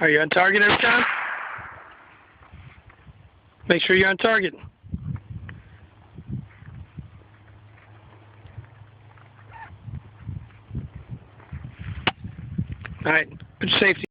Are you on target every time? Make sure you're on target. All right, put your safety.